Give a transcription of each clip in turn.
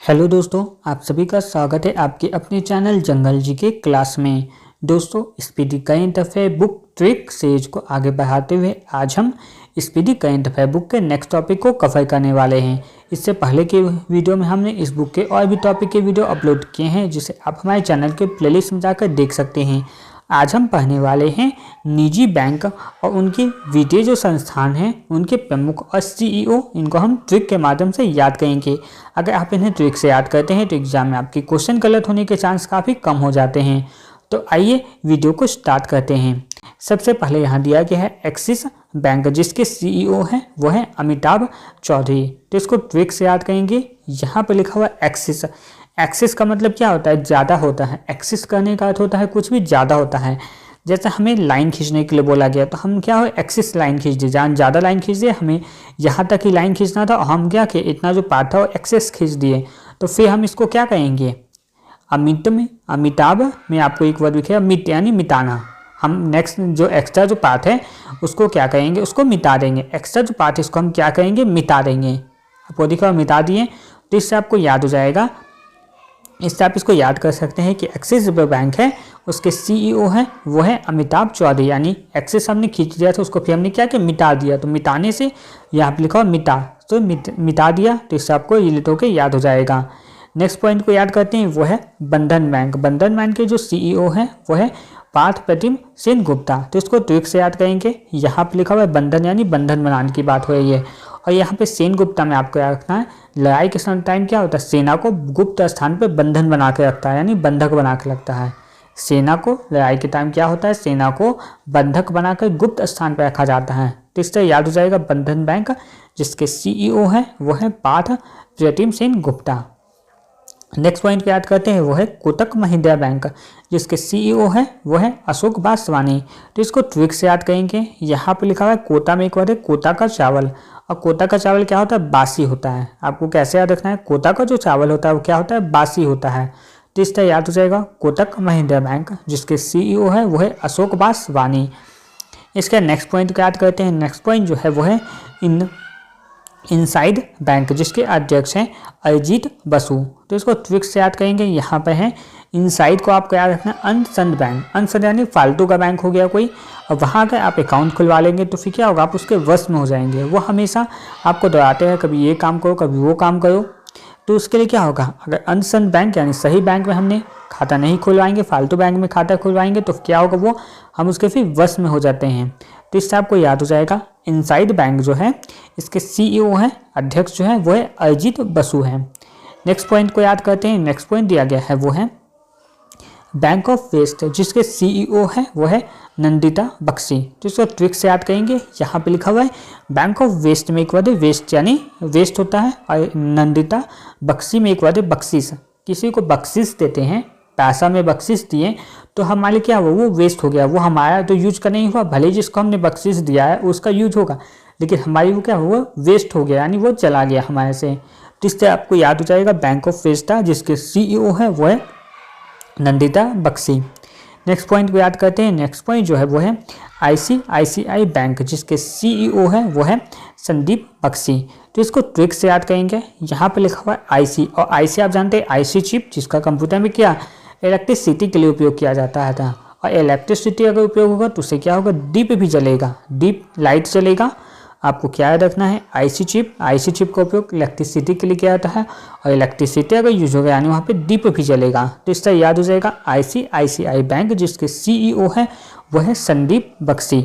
Hello दोस्तों, आप सभी का स्वागत है आपके अपने चैनल जंगल जी के क्लास में। दोस्तों, speedy current affair book trick series को आगे बढ़ाते हुए आज हम स्पीडी करंट अफेयर बुक के नेक्स्ट टॉपिक को कवर करने वाले हैं। इससे पहले के वीडियो में हमने इस बुक के और भी टॉपिक के वीडियो अपलोड किए हैं, जिसे आप हमारे चैनल के प्लेलिस्ट में जाकर देख सकते हैं। आज हम पढ़ने वाले हैं निजी बैंक और उनके वित्तीय जो संस्थान हैं उनके प्रमुख और सीईओ। इनको हम ट्रिक के माध्यम से याद करेंगे। अगर आप इन्हें ट्रिक से याद करते हैं तो एग्जाम में आपके क्वेश्चन गलत होने के चांस काफ़ी कम हो जाते हैं। तो आइए वीडियो को स्टार्ट करते हैं। सबसे पहले यहाँ दिया गया है एक्सिस बैंक, जिसके सीईओ हैं वो है अमिताभ चौधरी। तो इसको ट्रिक से याद करेंगे। यहाँ पर लिखा हुआ है एक्सिस। एक्सिस का मतलब क्या होता है? ज़्यादा होता है। एक्सिस करने का अर्थ होता है कुछ भी ज़्यादा होता है। जैसे हमें लाइन खींचने के लिए बोला गया तो हम क्या हो एक्सिस लाइन खींच दिए, जहाँ ज़्यादा लाइन खींच दिए, हमें यहाँ तक ही लाइन खींचना था और हम क्या किए, इतना जो पार्ट था वो एक्सेस खींच दिए। तो फिर हम इसको क्या कहेंगे? अमिताभ में आपको एक वर्ड लिखे मिट, यानी मिटाना। हम नेक्स्ट जो एक्स्ट्रा जो पार्ट है उसको क्या कहेंगे? उसको मिटा देंगे। एक्स्ट्रा जो पार्ट है इसको हम क्या कहेंगे? मिटा देंगे। आपको दिखा मिटा दिए, तो इससे आपको याद हो जाएगा। इससे आप इसको याद कर सकते हैं कि एक्सिस जो बैंक है उसके सीईओ हैं वो है अमिताभ चौधरी। यानी एक्सिस हमने खींच दिया था, उसको फिर हमने क्या किया? मिटा दिया। तो मिटाने से यहाँ पर लिखा हो मिटा, तो मिटा दिया। तो इससे आपको रिलेट होकर याद हो जाएगा। नेक्स्ट पॉइंट को याद करते हैं, वो है बंधन बैंक। बंधन बैंक के जो सीईओ हैं वो है पार्थ प्रतिम सेनगुप्ता। तो इसको ट्रिक से याद करेंगे। यहाँ पर लिखा हुआ है बंधन, यानी बंधन बनाने की बात हो रही है। और यहाँ पे सेनगुप्ता में आपको याद रखना है, लड़ाई के समय टाइम क्या होता है? सेना को गुप्त स्थान पे बंधन बना के रखता है, यानी बंधक बना के रखता है। सेना को लड़ाई के टाइम क्या होता है? सेना को बंधक बनाकर गुप्त स्थान पर रखा जाता है। तो इससे याद हो जाएगा बंधन बैंक, जिसके सीईओ हैं वो है पार्थ प्रतिम सेनगुप्ता। नेक्स्ट पॉइंट को याद करते हैं, वो है कोटक महिंद्रा बैंक, जिसके सीईओ है वो है अशोक वासवानी। तो इसको ट्रिक से याद करेंगे। यहाँ पे लिखा हुआ है कोटा में एक वर्ड है कोटा का चावल। और कोटा का चावल क्या होता है? बासी होता है। आपको कैसे याद रखना है? कोटा का जो चावल होता है वो क्या होता है? बासी होता है। तो इससे याद हो जाएगा कोटक महिंद्रा बैंक, जिसके सीईओ है वो है अशोक वासवानी। इसका नेक्स्ट पॉइंट को याद करते हैं। नेक्स्ट पॉइंट जो है वो है इनसाइड बैंक, जिसके अध्यक्ष हैं अरिजीत बसु। तो इसको ट्रिक से याद करेंगे। यहाँ पे है इनसाइड को आपको याद रखना है अनसंड बैंक। अनसंड यानी फालतू का बैंक हो गया कोई, और वहाँ अगर आप अकाउंट खुलवा लेंगे तो फिर क्या होगा? आप उसके वश में हो जाएंगे। वो हमेशा आपको डराते हैं, कभी ये काम करो कभी वो काम करो। तो उसके लिए क्या होगा? अगर अनसंड बैंक यानी सही बैंक में हमने खाता नहीं खुलवाएंगे, फालतू बैंक में खाता खुलवाएंगे तो क्या होगा? वो हम उसके फिर वश में हो जाते हैं। तो इससे आपको याद हो जाएगा इनसाइड बैंक जो है इसके सीईओ हैं, अध्यक्ष जो है वो है अरिजीत बसु हैं। नेक्स्ट पॉइंट को याद करते हैं। नेक्स्ट पॉइंट दिया गया है वो है बैंक ऑफ वेस्ट, जिसके सीईओ है वो है नंदिता बख्शी। तो इसको ट्रिक से याद करेंगे। यहाँ पे लिखा हुआ है बैंक ऑफ वेस्ट में एक वर्ड है वेस्ट, यानी वेस्ट होता है। और नंदिता बख्शी में एक वर्ड है बख्शिश। किसी को बख्शिश देते हैं, पैसा में बख्शिश दिए तो हमारे क्या हुआ? वो वेस्ट हो गया। वो हमारा तो यूज का नहीं हुआ, भले ही जिसको हमने बख्शिश दिया है उसका यूज होगा, लेकिन हमारी वो क्या हुआ? वेस्ट हो गया, यानी वो चला गया हमारे से। तो इससे आपको याद हो जाएगा बैंक ऑफ वेस्ट था, जिसके सीईओ है वो है नंदिता बख्शी। नेक्स्ट पॉइंट को याद करते हैं। नेक्स्ट पॉइंट जो है वो है आईसीआईसीआई बैंक, जिसके सीईओ है वो है संदीप बख्शी। तो इसको ट्रिक से याद करेंगे। यहाँ पे लिखा हुआ है आईसी, और आईसी आप जानते हैं आईसी चिप, जिसका कंप्यूटर में क्या इलेक्ट्रिसिटी के लिए उपयोग किया जाता है था। और इलेक्ट्रिसिटी अगर उपयोग होगा तो उससे क्या होगा? दीप भी जलेगा, दीप लाइट जलेगा। आपको क्या याद रखना है? IC chip. आईसी चिप का उपयोग इलेक्ट्रिसिटी के लिए किया जाता है, और इलेक्ट्रिसिटी अगर यूज होगा यानी वहाँ पे दीप भी जलेगा। तो इससे याद हो जाएगा आईसीआईसीआई बैंक, जिसके सीईओ है वो है संदीप बख्शी।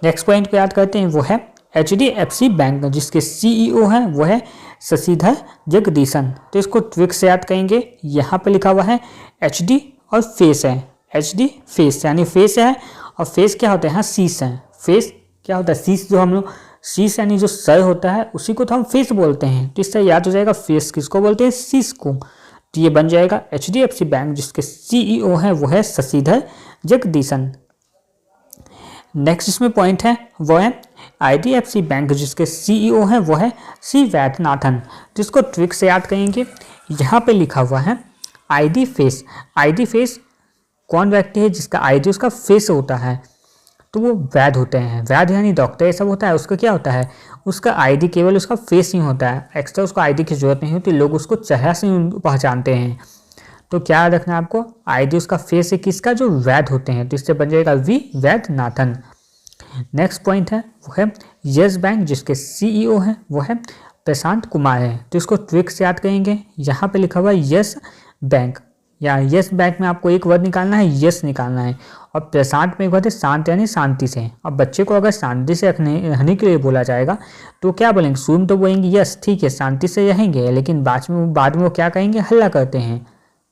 नेक्स्ट पॉइंट को याद करते हैं, वो है एचडीएफसी बैंक, जिसके सीईओ है वो है शशिधर जगदीशन। तो इसको ट्रिक से याद करेंगे। यहाँ पे लिखा हुआ है एचडी और फेस है। एचडी फेस यानी फेस है, और फेस क्या होता है? यहाँ शीश है। फेस क्या होता है? शीश। जो हम लोग शीश यानी जो सर होता है उसी को तो हम फेस बोलते हैं। तो इससे याद हो जाएगा फेस किसको बोलते हैं? शीश को। तो ये बन जाएगा एचडीएफसी बैंक, जिसके सीईओ है वो है शशिधर जगदीशन। नेक्स्ट इसमें पॉइंट है वो है आईडीएफसी बैंक, जिसके सीईओ है वो है सी वैद्यनाथन। जिसको ट्रिक से याद करेंगे। यहाँ पे लिखा हुआ है आईडी फेस। आईडी फेस कौन व्यक्ति है जिसका आईडी उसका फेस होता है? तो वो वैध होते हैं। वैध यानी डॉक्टर ये सब होता है, उसका क्या होता है, उसका आईडी केवल उसका फेस ही होता है, एक्स्ट्रा उसको आईडी की जरूरत नहीं होती, लोग उसको चेहरा से पहचानते हैं। तो क्या रखना है आपको, आईडी उसका फेस है किसका, जो वैध होते हैं, तो इससे बन जाएगा वी वैद्यनाथन। नेक्स्ट पॉइंट है वो है यस बैंक, जिसके सीईओ है वो है प्रशांत कुमार है। तो इसको ट्रिक से याद करेंगे, यहाँ पे लिखा हुआ है यस बैंक, या यस बैंक में आपको एक वर्ड निकालना है, यस निकालना है, और प्रशांत में एक वर्ड है शांत यानी शांति से। अब बच्चे को अगर शांति से रहने के लिए बोला जाएगा तो क्या बोलेंगे, शुरू में तो बोलेंगे यस ठीक है शांति से रहेंगे, लेकिन बाद में वो क्या कहेंगे, हल्ला करते हैं।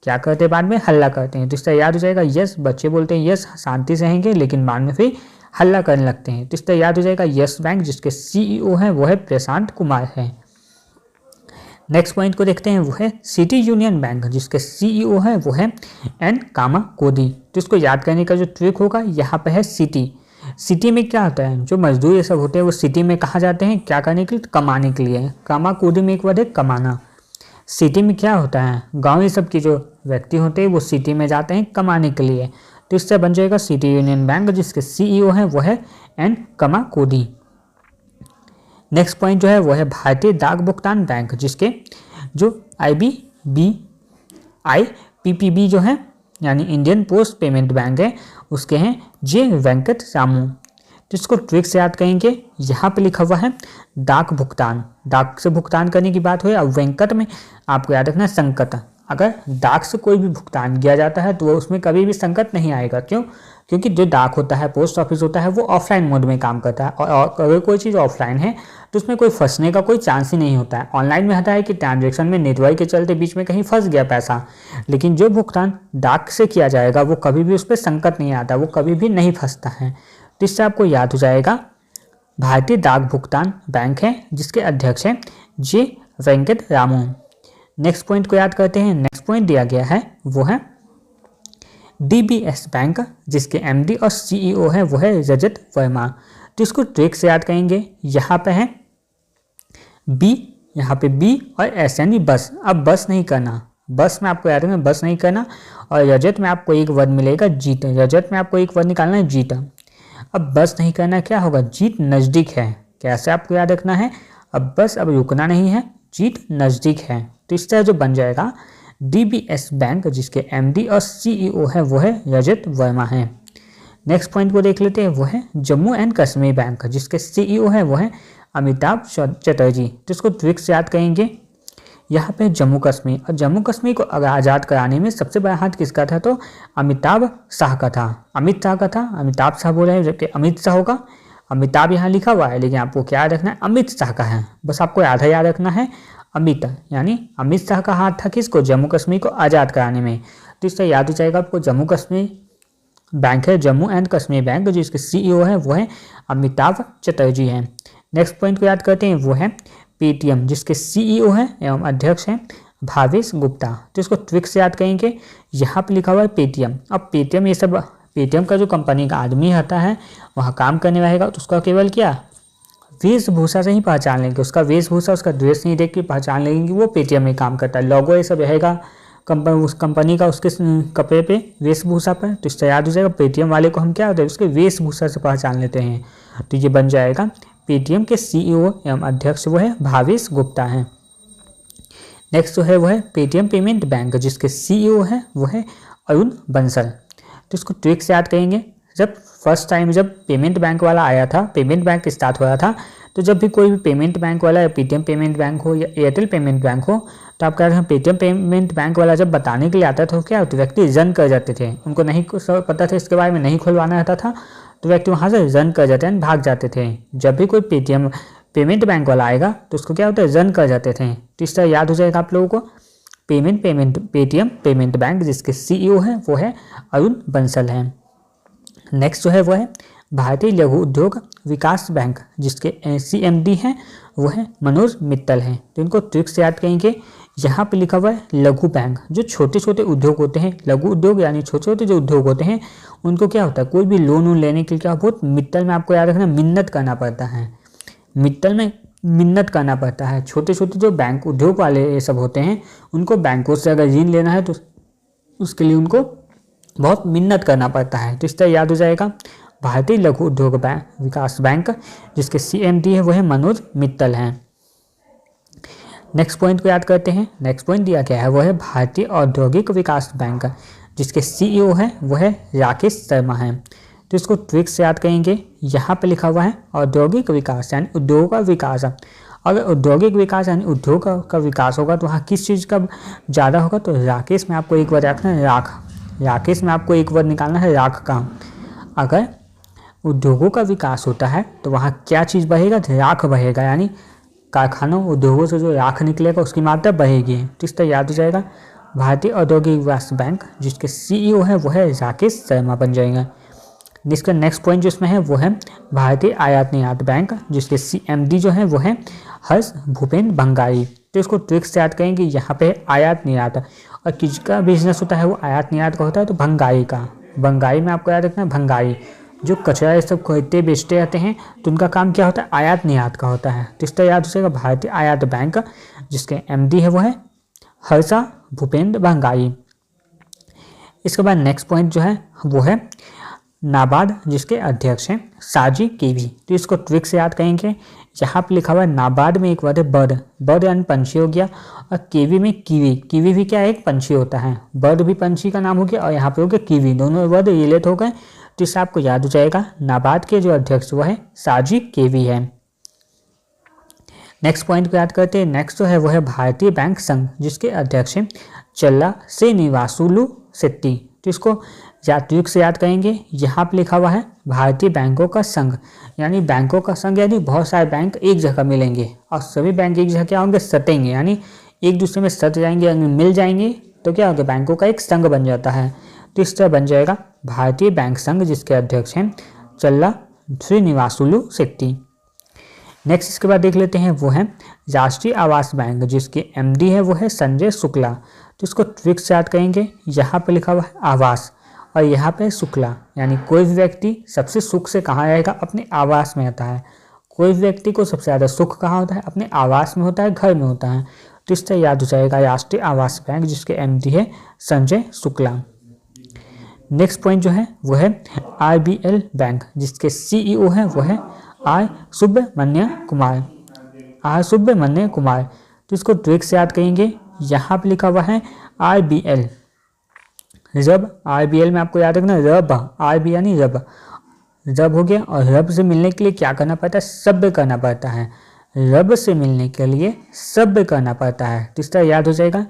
क्या करते हैं बाद में, हल्ला करते हैं। तो इससे याद हो जाएगा यस, बच्चे बोलते हैं यस शांति से रहेंगे, लेकिन बाद में फिर हल्ला करने लगते हैं। तो इससे याद हो जाएगा यस बैंक, जिसके सीईओ है वो है प्रशांत कुमार है। नेक्स्ट पॉइंट को देखते हैं, वो है सिटी यूनियन बैंक, जिसके सीईओ है वो है एन कामा कोदी। तो इसको याद करने का जो ट्रिक होगा, यहाँ पे है सिटी। सिटी में क्या होता है, जो मजदूर ये सब होते हैं वो सिटी में कहाँ जाते हैं, क्या करने के लिए, कमाने के लिए। कामा कोदी में एक वर्ड है कमाना। सिटी में क्या होता है, गाँव ये सब के जो व्यक्ति होते हैं वो सिटी में जाते हैं कमाने के लिए। तो इससे बन जाएगा सिटी यूनियन बैंक, जिसके सीईओ है वो है एन कामा कोदी। नेक्स्ट पॉइंट जो है वो है भारतीय डाक भुगतान बैंक, जिसके जो IPPB जो है यानी इंडियन पोस्ट पेमेंट बैंक है, उसके हैं जे वेंकट रामू। तो इसको ट्रिक से याद करेंगे, यहाँ पे लिखा हुआ है डाक भुगतान, डाक से भुगतान करने की बात हुई। अब वेंकट में आपको याद रखना है संकट, अगर डाक से कोई भी भुगतान किया जाता है तो वो उसमें कभी भी संकट नहीं आएगा। क्यों, क्योंकि जो डाक होता है, पोस्ट ऑफिस होता है, वो ऑफलाइन मोड में काम करता है, और अगर कोई चीज़ ऑफलाइन है तो उसमें कोई फंसने का कोई चांस ही नहीं होता है। ऑनलाइन में होता है कि ट्रांजेक्शन में नेटवर्क के चलते बीच में कहीं फंस गया पैसा, लेकिन जो भुगतान डाक से किया जाएगा वो कभी भी उस पर संकट नहीं आता, वो कभी भी नहीं फंसता है। तो इससे आपको याद हो जाएगा भारतीय डाक भुगतान बैंक है, जिसके अध्यक्ष हैं जे वेंकट रामू। नेक्स्ट पॉइंट को याद करते हैं। नेक्स्ट पॉइंट दिया गया है वो है DBS बैंक, जिसके MD और CEO है वो है रजत वर्मा। तो इसको ट्रिक से याद करेंगे, यहाँ पे है B, यहाँ पे B और S यानी बस। अब बस नहीं करना, बस में आपको याद रखना बस नहीं करना, और रजत में आपको एक वर्ड मिलेगा जीत, रजत में आपको एक वर्ड निकालना है जीत। अब बस नहीं करना, क्या होगा, जीत नज़दीक है। कैसे आपको याद रखना है, अब बस अब रुकना नहीं है, जीत नज़दीक है। तो इस तरह जो बन जाएगा DBS बैंक, जिसके MD और CEO है वो है रजत वर्मा है। नेक्स्ट पॉइंट को देख लेते हैं, वो है जम्मू एंड कश्मीर बैंक, जिसके CEO है वो है अमिताभ चटर्जी। तो इसको ट्रिक से याद करेंगे, यहाँ पे जम्मू कश्मीर, और जम्मू कश्मीर को आज़ाद कराने में सबसे बड़ा हाथ किसका था, तो अमिताभ शाह का था, अमित शाह का था। अमिताभ शाह बोल रहे हैं जबकि अमित शाह होगा, अमिताभ यहाँ लिखा हुआ है, लेकिन आपको क्या याद रखना है, अमित शाह का है, बस आपको आधा याद रखना है अमित, यानी अमित शाह का हाथ था किसको, जम्मू कश्मीर को आज़ाद कराने में। तो इससे याद हो जाएगा आपको जम्मू कश्मीर बैंक है जम्मू एंड कश्मीर बैंक, जिसके CEO है वो है अमिताभ चटर्जी हैं। नेक्स्ट पॉइंट को याद करते हैं, वो है पेटीएम, जिसके CEO है एवं अध्यक्ष हैं भावेश गुप्ता। तो इसको ट्रिक से याद करेंगे, यहाँ पे लिखा हुआ है पेटीएम। अब पेटीएम ये सब, पेटीएम का जो कंपनी का आदमी आता है वहाँ काम करने रहेगा, तो उसका केवल क्या, वेशभूषा से ही पहचान लेंगे, उसका वेशभूषा, उसका ड्रेस नहीं देख के पहचान लेंगे कि वो पेटीएम में काम करता है। लोगो ये सब रहेगा उस कंपनी का उसके कपड़े पे, वेशभूषा पर। तो इससे याद हो जाएगा पेटीएम वाले को हम क्या होता है, उसके वेशभूषा से पहचान लेते हैं। तो ये बन जाएगा पेटीएम के CEO एवं अध्यक्ष वो है भावेश गुप्ता हैं। नेक्स्ट जो है वो है पेटीएम पेमेंट बैंक, जिसके CEO है वो है अरुण बंसल। तो इसको ट्रिक से याद करेंगे, जब फर्स्ट टाइम जब पेमेंट बैंक वाला आया था, पेमेंट बैंक स्टार्ट हो रहा था, तो जब भी कोई भी पेमेंट बैंक वाला या पेटीएम पेमेंट बैंक हो या एयरटेल पेमेंट बैंक हो, तो आप कह रहे हैं पेटीएम पेमेंट बैंक वाला जब बताने के लिए आता था तो क्या होता, व्यक्ति रन कर जाते थे, उनको नहीं पता था इसके बारे में, नहीं खुलवाना रहता था, तो व्यक्ति वहाँ से रन कर जाते हैं, भाग जाते थे। जब भी कोई पेटीएम पेमेंट बैंक वाला आएगा तो उसको क्या होता है, रन कर जाते थे। तो इस तरह याद हो जाएगा आप लोगों को पेटीएम पेमेंट बैंक, जिसके CEO है वो है अरुण बंसल हैं। नेक्स्ट जो है वो है भारतीय लघु उद्योग विकास बैंक, जिसके CMD हैं वो है मनोज मित्तल हैं। तो इनको ट्रिक से याद करेंगे, यहाँ पे लिखा हुआ है लघु बैंक, जो छोटे छोटे उद्योग होते हैं, लघु उद्योग यानी छोटे छोटे जो उद्योग होते हैं उनको क्या होता है, कोई भी लोन लेने के लिए क्या बहुत मित्तल में आपको याद रखना मिन्नत करना पड़ता है, मित्तल में मिन्नत करना पड़ता है। छोटे छोटे जो बैंक उद्योग वाले ये सब होते हैं उनको बैंकों से अगर ऋण लेना है तो उसके लिए उनको बहुत मिन्नत करना पड़ता है। तो इस तरह याद हो जाएगा भारतीय लघु उद्योग बैंक विकास बैंक जिसके CMD है वो है मनोज मित्तल हैं। नेक्स्ट पॉइंट को याद करते हैं। नेक्स्ट पॉइंट दिया गया है वो है भारतीय औद्योगिक विकास बैंक जिसके CEO है वो है राकेश शर्मा हैं। तो इसको ट्रिक से याद करेंगे। यहाँ पे लिखा हुआ है औद्योगिक विकास यानी उद्योग का विकास। अगर औद्योगिक विकास यानी उद्योग का विकास होगा तो वहाँ किस चीज़ का ज़्यादा होगा, तो राकेश में आपको एक वर्ड रखना है राख। राकेश में आपको एक वर्ड निकालना है राख का। अगर उद्योगों का विकास होता है तो वहाँ क्या चीज़ बढ़ेगा, राख बढ़ेगा, यानी कारखानों उद्योगों से जो राख निकलेगा उसकी मात्रा बढ़ेगी। तो इस तरह याद हो जाएगा भारतीय औद्योगिक विकास बैंक जिसके CEO है वो है राकेश शर्मा बन जाएगा। जिसका नेक्स्ट पॉइंट जिसमें है वो है भारतीय आयात निर्यात बैंक जिसके CMD जो है वो है हर्ष भूपेंद्र भंगारी। तो इसको ट्रिक से याद करेंगे। यहाँ पे आयात निर्यात और किसका बिजनेस होता है वो आयात निर्यात का होता है, तो भंगारी का। भंगारी में आपको याद रखना है भंगारी जो कचरा ये सब खरीदते बेचते रहते हैं तो उनका काम क्या होता है, आयात निर्यात का होता है। तो इस तरह याद हो जाएगा भारतीय आयात बैंक जिसके MD है वो है हर्ष भूपेंद्र भंगारी। इसके बाद नेक्स्ट पॉइंट जो है वो है नाबार्ड जिसके अध्यक्ष हैं साजी केवी। तो इसको ट्रिक से याद करेंगे। यहाँ पे लिखा हुआ है नाबार्ड में एक वर्ड है बर्ड, बर्ड यानी पंछी हो गया, और केवी में कीवी, कीवी भी क्या है, एक पंछी होता है। बर्ड भी पंछी का नाम हो गया और यहाँ पे हो गया कीवी, दोनों वर्ड रिलेट हो गए। तो इससे आपको याद हो जाएगा नाबार्ड के जो अध्यक्ष वो है साजी केवी है। नेक्स्ट पॉइंट को याद करते हैं। नेक्स्ट जो है वो है भारतीय बैंक संघ जिसके अध्यक्ष हैं चल्ला श्रीनिवासुलु शेट्टी। तो इसको ट्रिक से याद करेंगे। यहाँ पे लिखा हुआ है भारतीय बैंकों का संघ, यानी बैंकों का संघ यानी बहुत सारे बैंक एक जगह मिलेंगे और सभी बैंक एक जगह क्या होंगे, सटेंगे, यानी एक दूसरे में सट जाएंगे यानी मिल जाएंगे, तो क्या होगा, बैंकों का एक संघ बन जाता है। तो इस तरह बन जाएगा भारतीय बैंक संघ जिसके अध्यक्ष हैं चल्ला श्रीनिवासुलु शेट्टी। नेक्स्ट इसके बाद देख लेते हैं वो है राष्ट्रीय आवास बैंक जिसके MD है वो है संजय शुक्ला। तो इसको ट्रिक से याद करेंगे। यहाँ पे लिखा हुआ है आवास और यहाँ पे शुक्ला, यानी कोई भी व्यक्ति सबसे सुख से कहाँ रहेगा, अपने आवास में रहता है। कोई भी व्यक्ति को सबसे ज़्यादा सुख कहाँ होता है, अपने आवास में होता है, घर में होता है। तो इस तरह याद हो जाएगा राष्ट्रीय आवास बैंक जिसके MD है संजय शुक्ला। नेक्स्ट पॉइंट जो है वो है RBL बैंक जिसके CEO है वो है आर सुब्रमण्य कुमार। तो इसको ट्रिक से याद करेंगे। यहाँ पे लिखा हुआ है RBL रब, RBL में आपको याद रखना रब, RB यानी रब, रब हो गया। और रब से मिलने के लिए क्या करना पड़ता है, सब्र करना पड़ता है। रब से मिलने के लिए सब्र करना पड़ता है। तो इस तरह याद हो जाएगा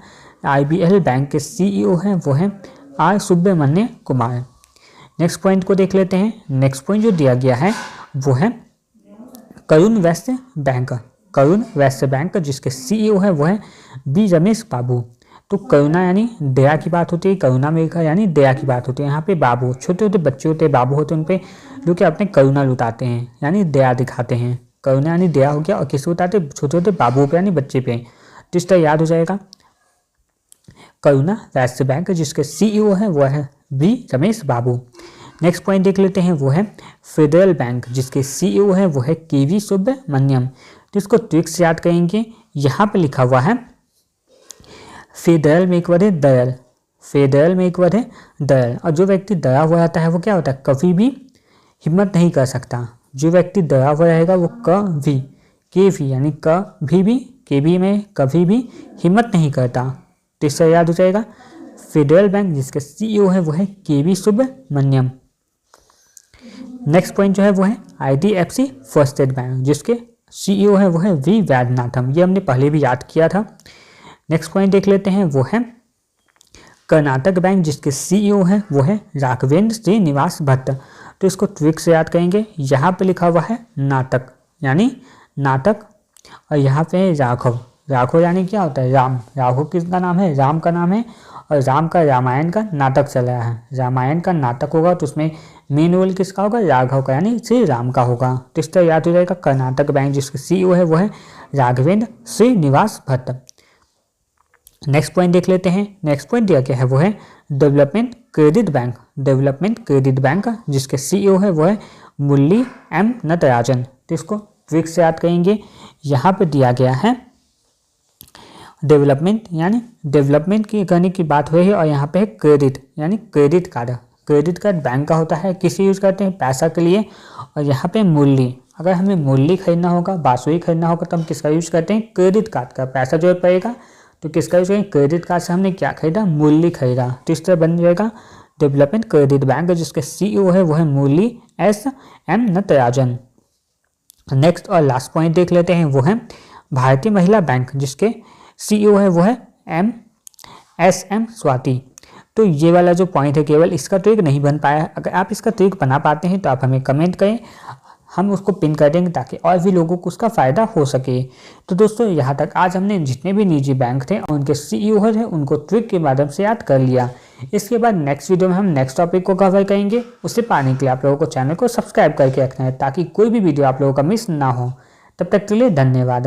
RBL बैंक के CEO हैं वो हैं R Subramanya Kumar. Next point को देख लेते हैं। नेक्स्ट पॉइंट जो दिया गया है वो है करुण वैश्य बैंक, करुण वैश्य बैंक जिसके CEO है वो है B रमेश बाबू। तो करुणा यानी दया की बात होती है, करुणा मेघा यानी दया की बात होती है। यहाँ पे बाबू छोटे छोटे बच्चे होते हैं, बाबू होते हैं, उन पे जो कि अपने करुणा लुटाते हैं यानी दया दिखाते हैं। करुणा यानी दया हो गया और किसको उतारते, छोटे छोटे बाबुओं पे यानी बच्चे पे। तो इस तरह याद हो जाएगा करुणा वैश्य बैंक जिसके CEO है वो है B रमेश बाबू। नेक्स्ट पॉइंट देख लेते हैं वो है फेडरल बैंक जिसके CEO है वो है KV सुब्रमण्यम। तो इसको ट्रिक से याद करेंगे। यहाँ पे लिखा हुआ है फेडरल में एक वर्ड है दयाल, फेडरल में एक वर्ड है दयाल। और जो व्यक्ति डरा हुआ रहता है वो क्या होता है, कभी भी हिम्मत नहीं कर सकता। जो व्यक्ति डरा हुआ रहेगा वो कभी, केवी यानी कभी भी, केवी में कभी भी हिम्मत नहीं करता। तो इससे याद हो जाएगा फेडरल बैंक जिसके CEO है वो है KV सुब्रमण्यम। नेक्स्ट पॉइंट जो है वो है IDFC फर्स्ट स्टेट बैंक जिसके CEO है वो है V वैद्यनाथम। ये हमने पहले भी याद किया था। नेक्स्ट पॉइंट देख लेते हैं वो है कर्नाटक बैंक जिसके CEO है वो है राघवेंद्र श्रीनिवास भट्ट। तो इसको ट्रिक से याद करेंगे। यहाँ पे लिखा हुआ है नाटक यानी नाटक और यहाँ पे राघव, राघव यानी क्या होता है, राम। राघव किसका नाम है, राम का नाम है। और राम का रामायण का नाटक चल रहा है, रामायण का नाटक होगा तो उसमें मेन रोल किसका होगा, राघव का यानी श्री राम का होगा। तो इस तरह याद हो जाएगा कर्नाटक बैंक जिसके CEO है वो है राघवेंद्र श्रीनिवास भट्ट। नेक्स्ट पॉइंट देख लेते हैं। नेक्स्ट पॉइंट दिया गया है वो है development credit bank, development credit bank जिसके CEO है वो है मुरली M नटराजन। तो इसको ट्रिक से याद करेंगे। यहाँ पे दिया गया है डेवलपमेंट यानी डेवलपमेंट की करने की बात हुई है और यहाँ पे है क्रेडिट यानी credit card, credit card bank का होता है, किसे यूज़ करते हैं, पैसा के लिए। और यहाँ पे मुरली, अगर हमें मुरली खरीदना होगा, बांसुरी खरीदना होगा तो हम किसका यूज़ करते हैं, क्रेडिट कार्ड का। पैसा जरूरत पड़ेगा तो किसका यूज़ करेंगे, क्रेडिट कार्ड से हमने क्या खरीदा, मुरली खरीदा। तो इस तरह बन जाएगा डेवलपमेंट क्रेडिट बैंक, जिसके CEO है वो है मुरली SM नटराजन। नेक्स्ट और लास्ट पॉइंट देख लेते हैं, वो है भारतीय महिला बैंक, जिसके CEO है वो है SM स्वाति। तो ये वाला जो पॉइंट है केवल इसका ट्रिक नहीं बन पाया, अगर आप इसका ट्रिक बना पाते हैं तो आप हमें कमेंट करें, हम उसको पिन कर देंगे ताकि और भी लोगों को उसका फ़ायदा हो सके। तो दोस्तों यहाँ तक आज हमने जितने भी निजी बैंक थे और उनके CEO थे उनको ट्रिक के माध्यम से याद कर लिया। इसके बाद नेक्स्ट वीडियो में हम नेक्स्ट टॉपिक को कवर करेंगे। उसे पाने के लिए आप लोगों को चैनल को सब्सक्राइब करके रखना है ताकि कोई भी वीडियो आप लोगों का मिस ना हो। तब तक के लिए धन्यवाद।